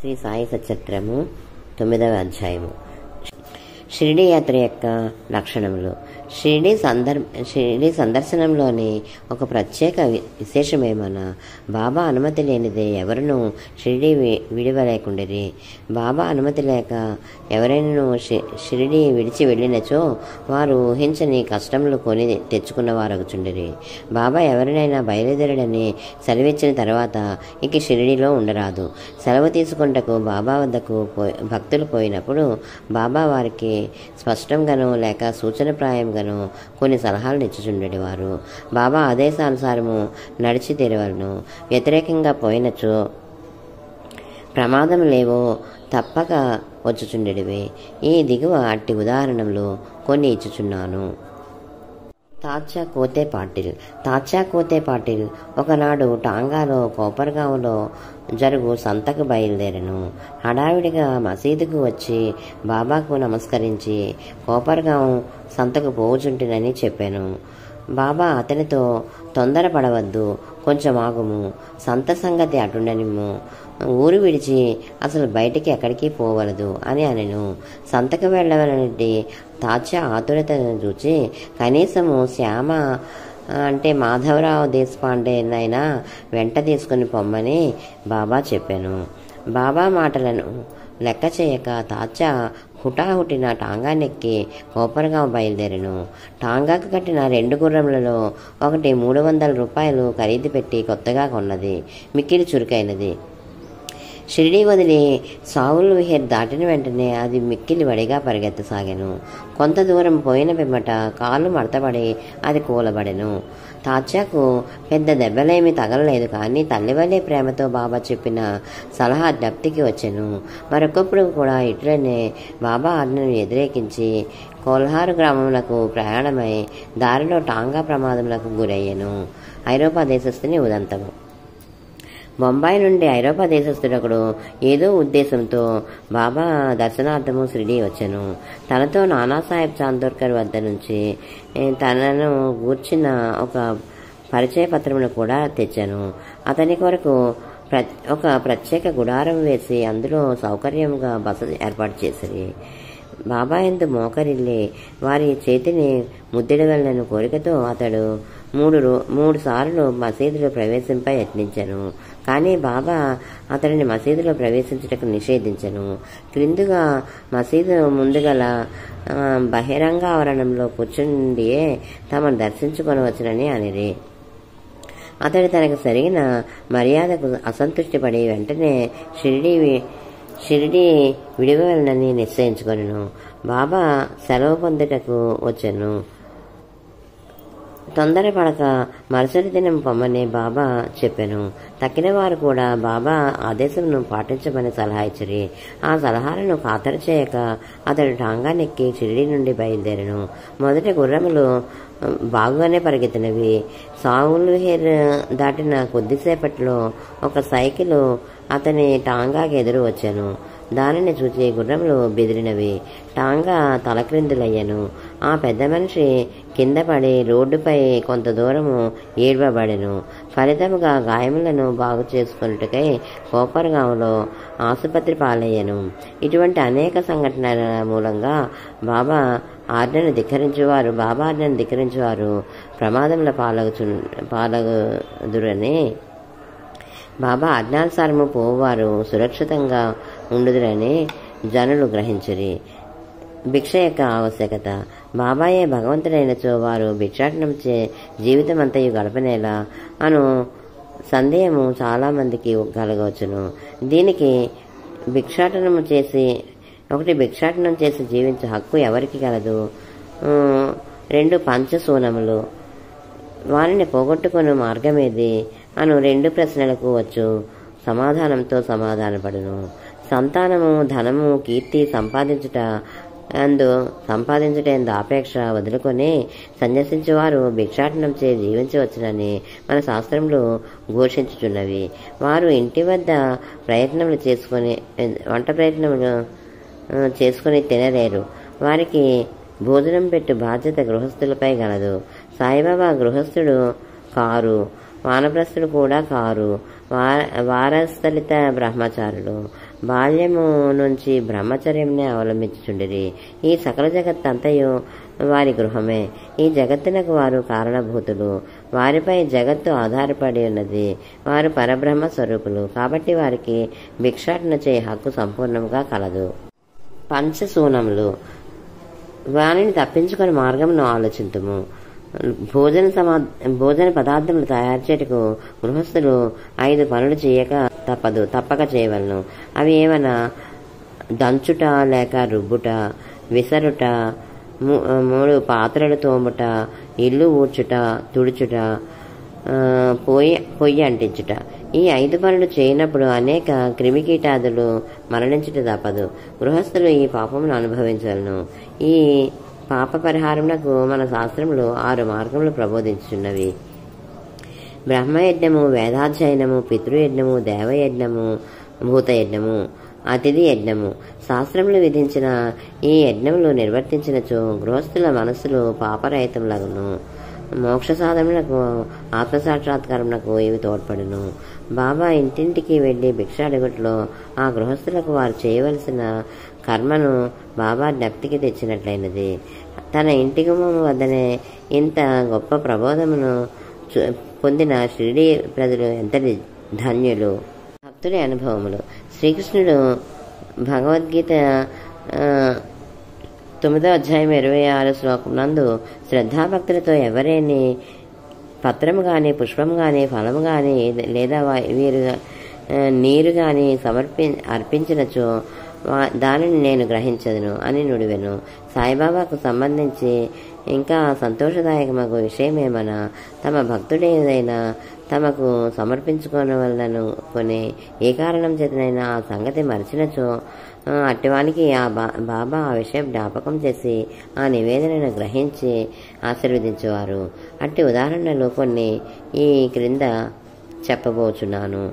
శ్రీ సాయి సచరిత్రము 9వ అధ్యాయము. షిరిడీ యాత్ర యొక్క లక్షణములు. షిరిడీ సందర్శనంలోని ఒక ప్రత్యేక విశేషమేమన్నా బాబా అనుమతి లేనిదే ఎవరునూ షిరిడీ విడివలేకుండిరి. బాబా అనుమతి లేక ఎవరైనా షిరిడీ విడిచి వెళ్ళినచో వారు ఊహించని కష్టములు కొని తెచ్చుకున్నవారగుచుండిరి. బాబా ఎవరినైనా బయలుదేరడని సెలవిచ్చిన తర్వాత ఇక షిరిడీలో ఉండరాదు. సెలవు తీసుకుంటకు బాబా వద్దకు భక్తులు పోయినప్పుడు బాబా వారికి స్పష్టంగానో లేక సూచనప్రాయంగానో కొన్ని సలహాలు ఇచ్చుచుండేవారు. బాబా ఆదేశానుసారము నడిచి తీరవలను. వ్యతిరేకంగా పోయినచో ప్రమాదం లేవో తప్పక వచ్చుచుండేవి. ఈ దిగువ అట్టి ఉదాహరణలు కొన్ని ఇచ్చుచున్నాను. తాత్యా కోతే పాటిల్ ఒకనాడు టాంగాలో కోపర్గాంలో జరుగు సంతకు బయలుదేరను. హడావిడిగా మసీదుకు వచ్చి బాబాకు నమస్కరించి కోపర్గాం సంతకు పోవుచుంటినని చెప్పాను. బాబా అతనితో తొందరపడవద్దు, కొంచెం ఆగుము, సంత సంగతి అటుండనిమ్ము, ఊరు విడిచి అసలు బయటికి ఎక్కడికి పోవలదు అని అనెను. సంతకు వెళ్ళవలనటి తాత్యా ఆతురతను చూచి కనీసము శ్యామ అంటే మాధవరావు దేశపాండేనైనా వెంట తీసుకుని పొమ్మని బాబా చెప్పాను. బాబా మాటలను లెక్క చేయక తాత్యా హుటాహుటిన టాంగానెక్కి కోపర్గాం బయలుదేరను. టాంగాకు కట్టిన 2 గుర్రములలో ఒకటి 300 రూపాయలు ఖరీదు పెట్టి కొత్తగా కొన్నది, మిక్కిలి చురుకైనది. షిరిడీ వదిలి సావుల్ విహర్ దాటిన వెంటనే అది మిక్కిలి వడిగా పరిగెత్తసాగాను. కొంత దూరం పోయిన పిమ్మట కాళ్ళు మడతపడి అది కూలబడెను. తాత్యాకు పెద్ద దెబ్బలేమీ తగలలేదు, కానీ తల్లివల్లే ప్రేమతో బాబా చెప్పిన సలహా జ్ఞప్తికి వచ్చెను. మరొకప్పుడు కూడా ఇట్లనే బాబా ఆజ్ఞను వ్యతిరేకించి కోల్హారు గ్రామములకు ప్రయాణమై దారిలో టాంగా ప్రమాదములకు గురయ్యెను. ఐరోపా దేశస్థుని ఉదంతము. బొంబాయి నుండి ఐరోపా దేశస్థుడొకడు ఏదో ఉద్దేశంతో బాబా దర్శనార్థము షిరిడీ వచ్చెను. తనతో నానాసాహెబ్ చాందోర్కర్ వద్ద నుంచి తనను గూర్చిన ఒక పరిచయ పత్రమును కూడా తెచ్చాను. అతని కొరకు ఒక ప్రత్యేక గుడారం వేసి అందులో సౌకర్యంగా బస ఏర్పాటు చేసిరి. బాబా ఎందు మోకరిల్లి వారి చేతిని ముద్దిడగలనని కోరికతో అతడు 3 సార్లు మసీదులో ప్రవేశింప యత్నించెను. కానీ బాబా అతడిని మసీదులో ప్రవేశించుటకు నిషేధించెను. క్రిందుగా మసీదు ముందుగల బహిరంగ ఆవరణంలో కూర్చుండియే తమను దర్శించుకొనవచ్చునని అనిరి. అతడు తనకు సరిగిన మర్యాదకు అసంతృష్టిపడి వెంటనే షిరిడీ విడివలనని నిశ్చయించుకొనెను. బాబా సెలవు పొందుటకు వచ్చెను. తొందరపడక మరుసటి దినం పొమ్మని బాబా చెప్పెను. తక్కిన వారు కూడా బాబా ఆదేశమును పాటించమని సలహా ఇచ్చిరి. ఆ సలహాలను ఖాతరు చేయక అతడు టాంగానెక్కి షిరిడీ నుండి బయలుదేరను. మొదటి గుర్రములు బాగుగానే పరిగెత్తినవి. సావుల్ విహర్ దాటిన కొద్దిసేపట్లో ఒక సైకిలు అతని టాంగాకి ఎదురు వచ్చాను. దానిని చూచి గుర్రములు బెదిరినవి. టాంగా తలక్రిందులయ్యను. ఆ పెద్ద మనిషి కింద పడి రోడ్డుపై కొంత దూరము ఏడ్వబడెను. ఫలితముగా గాయములను బాగు చేసుకున్నట్టుకై కోపర్గాంలో ఆసుపత్రి పాలయ్యను. ఇటువంటి అనేక సంఘటనల మూలంగా బాబా ఆజ్ఞను ధిక్కరించువారు ప్రమాదంలో పాలగుదురని బాబా ఆజ్ఞానుసారము పోవారు సురక్షితంగా ఉండుదురని జనులు గ్రహించిరి. భిక్ష యొక్క ఆవశ్యకత. బాబాయే భగవంతుడైనచో వారు భిక్షాటనంచే జీవితమంతయు గడపనేలా అను సందేహము చాలా మందికి కలగవచ్చును. దీనికి భిక్షాటనం చేసి జీవించే హక్కు ఎవరికి కలదు? 2 పంచశూనములు. వారిని పోగొట్టుకుని మార్గమేది అను 2 ప్రశ్నలకు వచ్చు సమాధానంతో సమాధానపడును. సంతానము, ధనము, కీర్తి సంపాదించుటందు ఆపేక్ష వదులుకొని సన్యసించేవారు భిక్షాటనంచే జీవించవచ్చునని మన శాస్త్రములు ఘోషించుచున్నవి. వారు ఇంటి వద్ద వంట ప్రయత్నములు చేసుకుని తినలేరు. వారికి భోజనం పెట్టు బాధ్యత గృహస్థులపై గలదు. సాయిబాబా గృహస్థుడు కారు, వానప్రస్థులు కూడా కారు, వారస్థలిత బ్రహ్మచారులు. బాల్యము నుంచి బ్రహ్మచర్యంనే అవలంబించుచుండిరి. ఈ సకల జగత్తంతయు వారి గృహమే. ఈ జగత్తునకు వారు కారణభూతులు. వారిపై జగత్తు ఆధారపడి ఉన్నది. వారు పరబ్రహ్మ స్వరూపులు కాబట్టి వారికి భిక్షాటన చే హక్కు సంపూర్ణంగా కలదు. పంచశూనములు. వానిని తప్పించుకొని మార్గమును ఆలోచింతుము. భోజన పదార్థములు తయారు చేయటకు గృహస్థులు 5 పనులు చేయక తప్పక చేయవలను. అవి ఏమన్నా దంచుట లేక రుబ్బుట, విసరుట, 3 పాత్రలు తోముట, ఇల్లు ఊడ్చుట, తుడుచుట, పొయ్యి అంటించుట. ఈ 5 పనులు చేయనప్పుడు అనేక క్రిమికీటాదులు మరణించుట తప్పదు. గృహస్థులు ఈ పాపమును అనుభవించవలను. ఈ పాప పరిహారమునకు మన శాస్త్రములు 6 మార్గములు ప్రబోధించున్నవి. బ్రహ్మయజ్ఞము, వేదాధ్యయనము, పితృయజ్ఞము, దేవయజ్ఞము, భూతయజ్ఞము, అతిథి యజ్ఞము. శాస్త్రములు విధించిన ఈ యజ్ఞములు నిర్వర్తించినచో గృహస్థుల మనస్సులు పాపరహితములగును. మోక్ష సాధనలకు, ఆత్మసాక్షాత్కారమునకు ఇవి తోడ్పడును. బాబా ఇంటింటికి వెళ్లి భిక్ష అడుగుట్లో ఆ గృహస్థులకు వారు చేయవలసిన కర్మను బాబా జ్ఞప్తికి తెచ్చినట్లయినది. తన ఇంటి గుమ్మం వద్దనే ఇంత గొప్ప ప్రబోధమును పొందిన షిరిడీ ప్రజలు ఎంతటి ధన్యులు. భక్తుడి అనుభవములు. శ్రీకృష్ణుడు భగవద్గీత 9వ అధ్యాయం 26 శ్లోకం నందు శ్రద్ధాభక్తులతో ఎవరేని పత్రము గాని, పుష్పము గాని, ఫలము గాని లేదా నీరు గాని అర్పించినచో దానిని నేను గ్రహించదును అని నుడివెను. సాయిబాబాకు సంబంధించి ఇంకా సంతోషదాయకమగు విషయమేమన తమ భక్తుడేదైనా తమకు సమర్పించుకోనవలనను కొని ఏ కారణం చేతనైనా ఆ సంగతి మరచినచో అట్టివానికి ఆ బాబా ఆ విషయం జ్ఞాపకం చేసి ఆ నివేదనను గ్రహించి ఆశీర్వదించేవారు. అట్టి ఉదాహరణలు కొన్ని ఈ క్రింద చెప్పబోచున్నాను.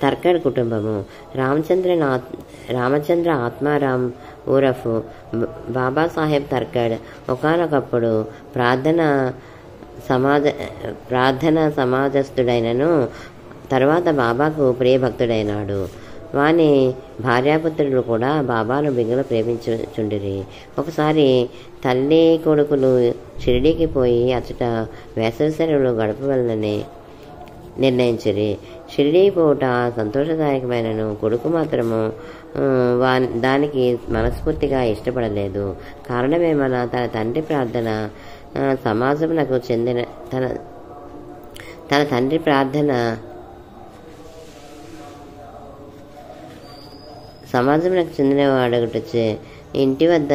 తర్కడ్ కుటుంబము. రామచంద్ర ఆత్మారాం ఊరఫ్ బాబాసాహెబ్ తర్కడ్ ఒకానొకప్పుడు ప్రార్థన సమాజస్థుడైనను తర్వాత బాబాకు ప్రియభక్తుడైనాడు. వాని భార్యాపుత్రులు కూడా బాబాను బిగులు ప్రేమించుచుండిరి. ఒకసారి తల్లి కొడుకులు షిరిడీకి పోయి అచ్చట వేసవి సెలవులు గడపవలనని నిర్ణయించిరి. షిరిడీ పోవుట సంతోషదాయకమైనను కొడుకు మాత్రము దానికి మనస్ఫూర్తిగా ఇష్టపడలేదు. కారణమేమన్నా తన తండ్రి ప్రార్థన సమాజమునకు చెందిన తన తండ్రి ప్రార్థన సమాజమునకు చెందినవాడొకటొచ్చే ఇంటి వద్ద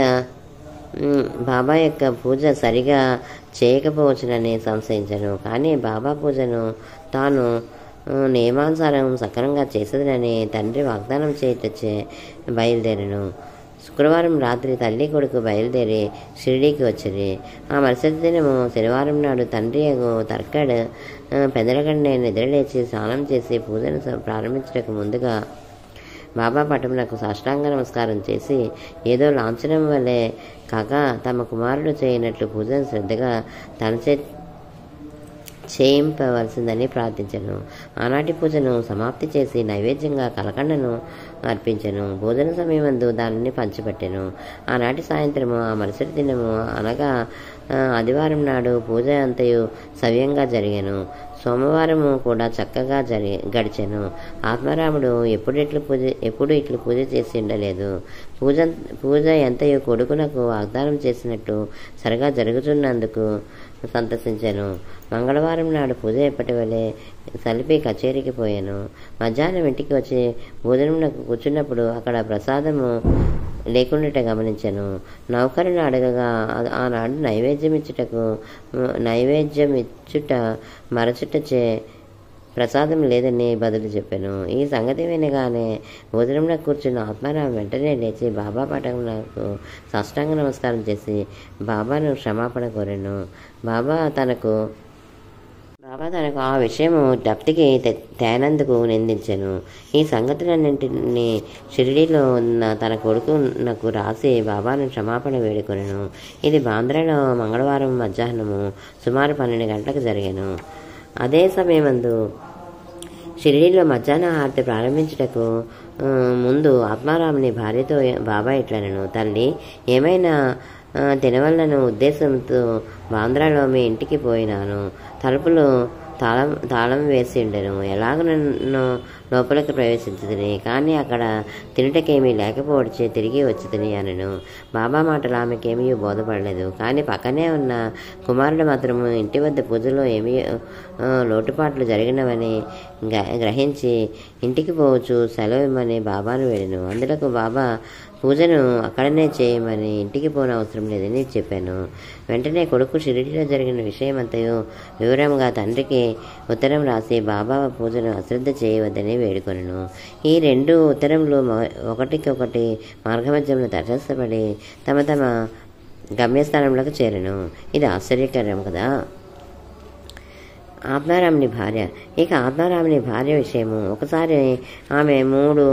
బాబా యొక్క పూజ సరిగా చేయకపోవచ్చునని సంశయించను. కానీ బాబా పూజను తాను నియమానుసారం సక్రమంగా చేసేదనని తండ్రి వాగ్దానం చేయటచ్చే బయలుదేరను. శుక్రవారం రాత్రి తల్లి కొడుకు బయలుదేరి షిరిడీకి వచ్చిరి. ఆ మరుసటి దినము శనివారం నాడు తండ్రి తర్కడ్ పెదలగండే నిద్రలేచి స్నానం చేసి పూజను ప్రారంభించడానికి ముందుగా బాబా పటమునకు సాష్టాంగ నమస్కారం చేసి ఏదో లాంఛనం వలె కాక తమ కుమారుడు చేయనట్లు పూజను శ్రద్ధగా తనచే చేయింపవలసిందని ప్రార్థించను. ఆనాటి పూజను సమాప్తి చేసి నైవేద్యంగా కలకండను అర్పించెను. భోజన సమయమందు దానిని పంచిపెట్టెను. ఆనాటి సాయంత్రము ఆ మరుసటి దినము అనగా ఆదివారం నాడు పూజ అంతయు సవ్యంగా జరిగెను. సోమవారము కూడా చక్కగా గడిచెను. ఆత్మారాముడు ఎప్పుడు ఇట్లు పూజ చేసి ఉండలేదు. పూజ ఎంతయో కొడుకునకు వాగ్దానం చేసినట్టు సరిగా జరుగుతున్నందుకు సంతసించాను. మంగళవారం నాడు పూజ ఎప్పటి వలె సలిపి కచేరీకి పోయాను. మధ్యాహ్నం ఇంటికి వచ్చి భోజనమునకు కూర్చున్నప్పుడు అక్కడ ప్రసాదము లేకుండాట గమనించాను. నౌకరుని అడగగా ఆనాడు నైవేద్యం ఇచ్చుట మరచుటచే ప్రసాదం లేదని బదులు చెప్పాను. ఈ సంగతి వినగానే భోజనంలో కూర్చున్న ఆత్మారాం వెంటనే లేచి బాబా పటమునకు సాష్టాంగ నమస్కారం చేసి బాబాను క్షమాపణ కోరాను. బాబా తనకు ఆ విషయము జ్ఞప్తికి తేనందుకు నిందించాను. ఈ సంగతులన్నింటినీ షిరిడీలో ఉన్న తన కొడుకునకు రాసి బాబాను క్షమాపణ వేడుకొనెను. ఇది బాంద్రాలో మంగళవారం మధ్యాహ్నము సుమారు 12 గంటలకు జరిగాను. అదే సమయమందు షిరిడీలో మధ్యాహ్న హారతి ప్రారంభించుటకు ముందు ఆత్మారాముని భార్యతో బాబా ఇట్లనెను, తల్లి ఏమైనా తినవలన ఉద్దేశంతో బాంద్రాలో మీ ఇంటికి పోయినాను. తలుపులు తాళం వేసి ఉండెను. ఎలాగ నన్ను లోపలికి ప్రవేశించుతుంది, కానీ అక్కడ తినుటకేమీ లేకపోవచ్చే తిరిగి వచ్చుతుంది అనను. బాబా మాటలు ఆమెకేమీ బోధపడలేదు. కానీ పక్కనే ఉన్న కుమారుడు మాత్రము ఇంటి వద్ద పూజలో ఏమీ లోటుపాట్లు జరిగినవని గ్రహించి ఇంటికి పోవచ్చు సెలవు ఇమ్మని బాబాను వేడెను. అందులకు బాబా పూజను అక్కడనే చేయమని ఇంటికి పోనవసరం లేదని చెప్పాను. వెంటనే కొడుకు షిరిడీలో జరిగిన విషయమంతయు వివరంగా తండ్రికి ఉత్తరం రాసి బాబా పూజను అశ్రద్ధ చేయవద్దని వేడుకొనెను. ఈ 2 ఉత్తరములు ఒకటికొకటి మార్గమధ్యంలో తటస్థపడి తమ గమ్యస్థానంలోకి చేరెను. ఇది ఆశ్చర్యకరం కదా. ఆత్మారాముని భార్య. ఇక ఆత్మారాముని భార్య విషయము. ఒకసారి ఆమె 3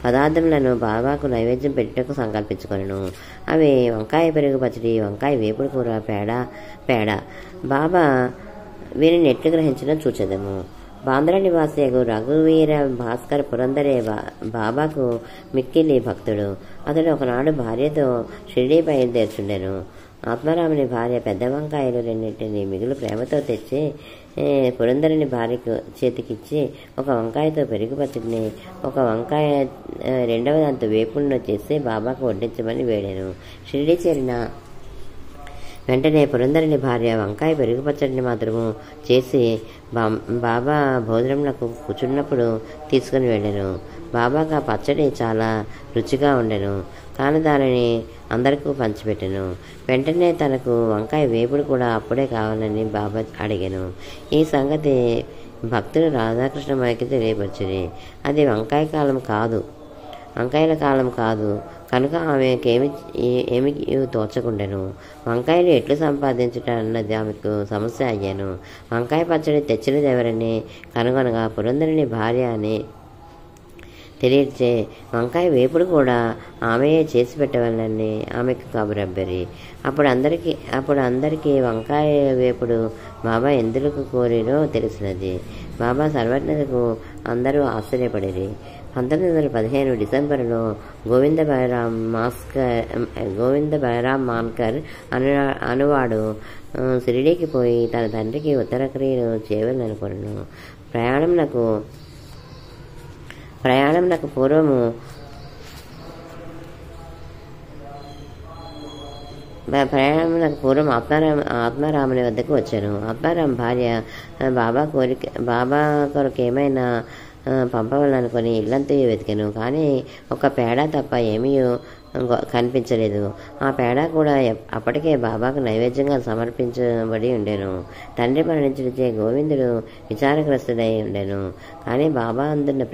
పదార్థములను బాబాకు నైవేద్యం పెట్టుటకు సంకల్పించుకొనెను. అవి వంకాయ పెరుగు పచ్చడి, వంకాయ వేపుడు కూర, పేడ. బాబా వీరిని ఎట్లు గ్రహించడం చూచెదము. బాంద్రా నివాసియగు రఘువీర భాస్కర్ పురందరే బాబాకు మిక్కిలి భక్తుడు. అతడు ఒకనాడు భార్యతో షిరిడీ బయలుదేర్చుండెను. ఆత్మారాముని భార్య పెద్ద వంకాయలు 2 మిగులు ప్రేమతో తెచ్చి పురందరుని భార్యకు చేతికిచ్చి ఒక వంకాయతో పెరుగు పచ్చడిని, ఒక వంకాయ 2వ దాంతో వేపుడును చేసి బాబాకు వడ్డించమని వేడాను. షిరిడీ చేరిన వెంటనే పురందరుని భార్య వంకాయ పెరుగు పచ్చడిని మాత్రము చేసి బాబా భోజనంలకు కూర్చున్నప్పుడు తీసుకుని వెళ్ళాను. బాబాకు ఆ పచ్చడి చాలా రుచిగా ఉండెను. తాను దానిని అందరికీ పంచిపెట్టెను. వెంటనే తనకు వంకాయ వేపుడు కూడా అప్పుడే కావాలని బాబా అడిగాను. ఈ సంగతి భక్తులు రాధాకృష్ణమయ్యకి తెలియపరిచింది. అది వంకాయల కాలం కాదు కనుక ఏమి తోచకుండెను. వంకాయలు ఎట్లు సంపాదించుట అన్నది ఆమెకు సమస్య అయ్యాను. వంకాయ పచ్చడి తెచ్చినది ఎవరని కనుగొనగా పురందరుని భార్య అని తెలియచే వంకాయ వేపుడు కూడా ఆమెయే చేసి పెట్టవాలని ఆమెకు కబురబ్బరి. అప్పుడు అందరికీ వంకాయ వేపుడు బాబా ఎందుకు కోరిరో తెలిసినది. బాబా సర్వజ్ఞతకు అందరూ ఆశ్చర్యపడిరి. 1915 డిసెంబరులో గోవింద బైరామ్ మాన్కర్ అనువాడు షిరిడీకి పోయి తన తండ్రికి ఉత్తరక్రియలు చేయవలనుకున్నాను. ప్రయాణంనకు పూర్వము ఆత్మారాముని వద్దకు వచ్చాను. ఆత్మారాం భార్య బాబా కొరకు ఏమైనా పంపవాలనుకొని ఇల్లంతా వెతికాను. కానీ ఒక పేడ తప్ప ఏమీ కనిపించలేదు. ఆ పేడ కూడా అప్పటికే బాబాకు నైవేద్యంగా సమర్పించబడి ఉండెను. తండ్రి మరణించడిచే గోవిందుడు విచారగ్రస్తుడై ఉండెను. కానీ బాబా అందున్న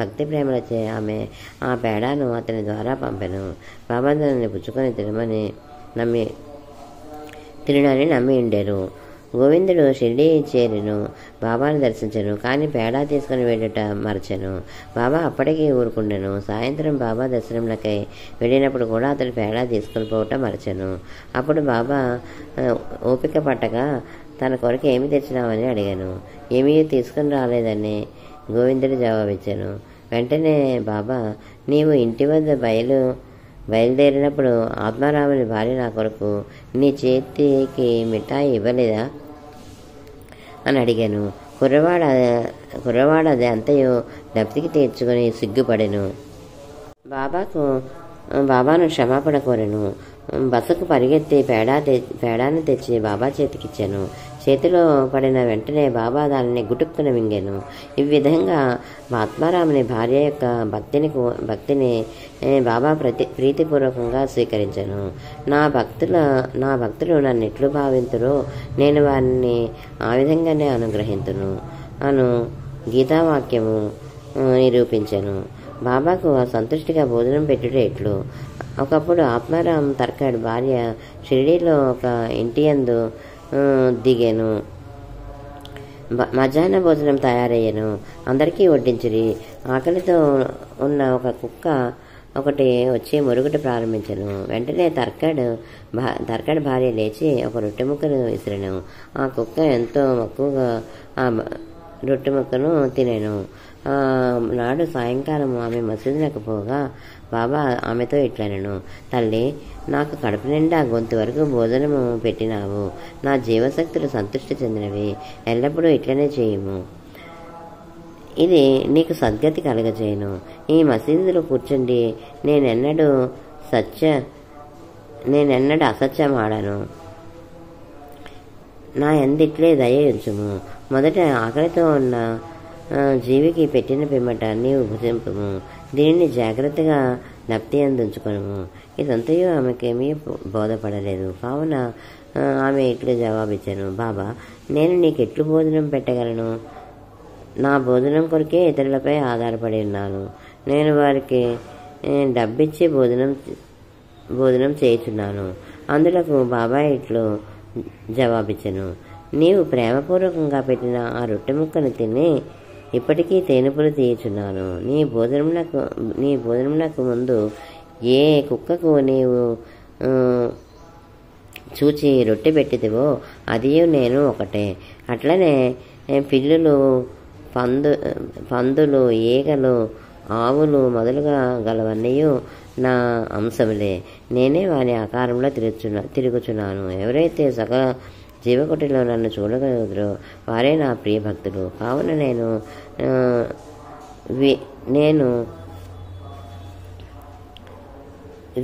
భక్తి ప్రేమలచే ఆమె ఆ పేడను అతని ద్వారా పంపెను. బాబా దానిని పుచ్చుకొని తినడని నమ్మి ఉండేరు. గోవిందుడు షిరిడీ చేరెను. బాబాను దర్శించను. కానీ పేడ తీసుకుని వెళ్ళుట మరచెను. బాబా అప్పటికీ ఊరుకుండెను. సాయంత్రం బాబా దర్శనంలకై వెళ్ళినప్పుడు కూడా అతడు పేడ తీసుకుని పోవటం మరచెను. అప్పుడు బాబా ఓపిక పట్టగా తన కొరకు ఏమి తెచ్చినావని అడిగాను. ఏమీ తీసుకుని రాలేదని గోవిందుడు జవాబిచ్చాను. వెంటనే బాబా, నీవు ఇంటి వద్ద బయలుదేరినప్పుడు ఆత్మారాముని భార్య నా కొరకు నీ చేతికి మిఠాయి ఇవ్వలేదా అని అడిగాను. కుర్రవాడు అది అంతయో దప్తికి తీర్చుకొని సిగ్గుపడెను. బాబాను క్షమాపణ కోరెను. బస్సుకు పరిగెత్తి పేడాను తెచ్చి బాబా చేతికిచ్చాను. చేతిలో పడిన వెంటనే బాబా దానిని గుటుక్కున మింగాను. ఈ విధంగా ఆత్మారాముని భార్య యొక్క భక్తిని బాబా ప్రీతిపూర్వకంగా స్వీకరించాను. నా భక్తులు నన్ను ఎట్లు భావింతురో నేను వారిని ఆ విధంగానే అనుగ్రహింతును అను గీతావాక్యము నిరూపించాను. బాబాకు సంతుష్టిగా భోజనం పెట్టుట ఎట్లు. ఒకప్పుడు ఆత్మారాం తర్కాడ్ భార్య షిరిడీలో ఒక ఇంటియందు దిగాను. మధ్యాహ్న భోజనం తయారయ్యాను. అందరికీ వడ్డించిరి. ఆకలితో ఉన్న ఒక కుక్క ఒకటి వచ్చి మురుగుట ప్రారంభించను. వెంటనే తర్కాడ్ భార్య లేచి ఒక రొట్టె ముక్కను విసిరను. ఆ కుక్క ఎంతో మక్కువగా ఆ రొట్టె ముక్కను తినెను. నాడు సాయంకాలం ఆమె మసీదులకు పోగా బాబా ఆమెతో ఇట్లనెను, తల్లి, నాకు కడుపు నిండా గొంతు వరకు భోజనము పెట్టినావు. నా జీవశక్తులు సంతృష్టి చెందినవి. ఎల్లప్పుడూ ఇట్లనే చేయుము. ఇది నీకు సద్గతి కలగజేయను. ఈ మసీదులో కూర్చుండి నేనెన్నడూ అసత్యమాడను. నా ఎందిట్లే దయ ఉంచుము. మొదట ఆకలితో ఉన్న జీవికి పెట్టిన పిమ్మట నీవు భుజింపుము. దీనిని జాగ్రత్తగా లబ్ధి అందించుకొనుము. ఇదంతయు ఆమెకేమీ బోధపడలేదు. కావున ఆమె ఇట్లు జవాబిచ్చాను, బాబా, నేను నీకెట్లు భోజనం పెట్టగలను? నా భోజనం కొరకే ఇతరులపై ఆధారపడి ఉన్నాను. నేను వారికి డబ్బిచ్చి భోజనం చేయుచున్నాను. అందులకు బాబా ఇట్లు జవాబిచ్చెను, నీవు ప్రేమపూర్వకంగా పెట్టిన ఆ రొట్టె ముక్కను తిని ఇప్పటికీ తేనెపులు తీయుచున్నాను. నీ భోజనమునకు ముందు ఏ కుక్కకు నీవు చూచి రొట్టె పెట్టిదివో అది నేను ఒకటే. అట్లనే పిల్లులు, పందులు, ఈగలు, ఆవులు మొదలుగా గలవన్నీ నా అంశములే. నేనే వారి ఆకారంలో తిరుగుచున్నాను. ఎవరైతే సకల జీవకోటిలో నన్ను చూడగలుగుతారో వారే నా ప్రియ భక్తులు. కావున నేను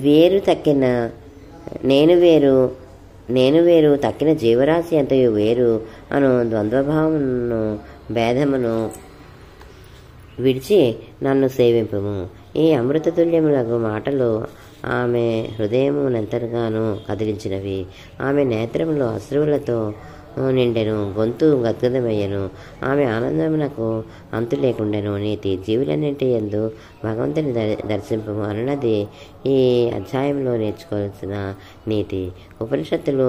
వేరు తక్కిన జీవరాశి అంతయు వేరు అను ద్వంద్వభావమును భేదమును విడిచి నన్ను సేవింపుము. ఈ అమృతతుల్యములకు మాటలు ఆమె హృదయమునెంతగానో కదిలించినవి. ఆమె నేత్రములో అశ్రువులతో నిండెను, గొంతు గద్గదమయ్యను. ఆమె ఆనందమునకు అంతు లేకుండెను. నీతి జీవులన్నింటి యందు భగవంతుని దర్శింపము అన్నది ఈ అధ్యాయంలో నేర్చుకోవాల్సిన నీతి. ఉపనిషత్తులు,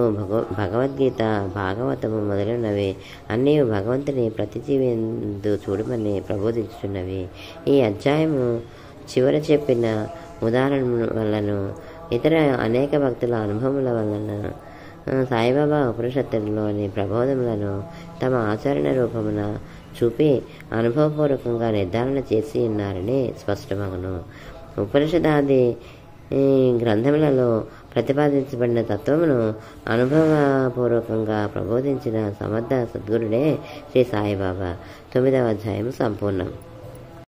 భగవద్గీత, భాగవతము మొదలైనవి అన్నీ భగవంతుని ప్రతి జీవి యందు చూడమని ప్రబోధించుతున్నవి. ఈ అధ్యాయము చివర చెప్పిన ఉదాహరణ వలన ఇతర అనేక భక్తుల అనుభవముల వలన సాయిబాబా ఉపనిషత్తుల్లోని ప్రబోధములను తమ ఆచరణ రూపమున చూపి అనుభవపూర్వకంగా నిర్ధారణ చేసి ఉన్నారని స్పష్టమగును. ఉపనిషదాది గ్రంథములలో ప్రతిపాదించబడిన తత్వమును అనుభవపూర్వకంగా ప్రబోధించిన సమర్థ సద్గురుడే శ్రీ సాయిబాబా. 9వ అధ్యాయం సంపూర్ణం.